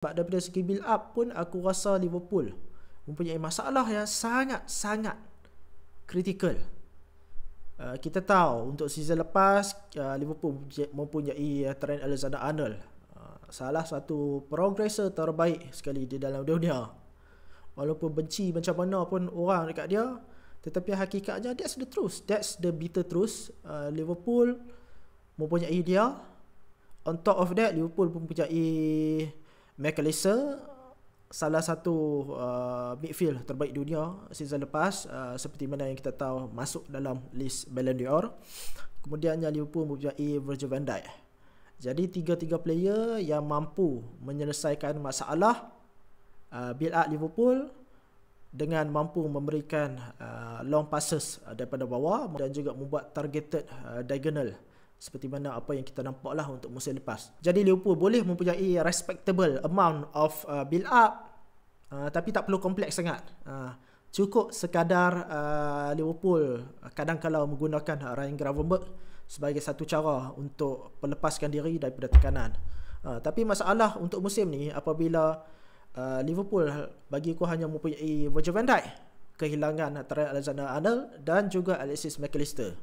Sebab daripada segi build up pun aku rasa Liverpool mempunyai masalah yang sangat-sangat kritikal. Kita tahu untuk season lepas Liverpool mempunyai Trent Alexander-Arnold, salah satu progressor terbaik sekali di dalam dunia. Walaupun benci macam mana pun orang dekat dia, tetapi hakikatnya that's the truth, that's the bitter truth. Liverpool mempunyai dia. On top of that, Liverpool mempunyai McAllister, salah satu midfield terbaik dunia season lepas, seperti mana yang kita tahu masuk dalam list Ballon d'Or. Kemudiannya Liverpool mempunyai Virgil van Dijk. Jadi tiga-tiga player yang mampu menyelesaikan masalah build up Liverpool dengan mampu memberikan long passes daripada bawah dan juga membuat targeted diagonal, seperti mana apa yang kita nampak lah untuk musim lepas. Jadi Liverpool boleh mempunyai respectable amount of build up, tapi tak perlu kompleks sangat. Cukup sekadar Liverpool kadang-kadang menggunakan Ryan Gravenberch sebagai satu cara untuk melepaskan diri daripada tekanan. Tapi masalah untuk musim ni apabila Liverpool bagi aku hanya mempunyai Virgil van Dijk, kehilangan Trent Alexander-Arnold dan juga Alexis McAllister.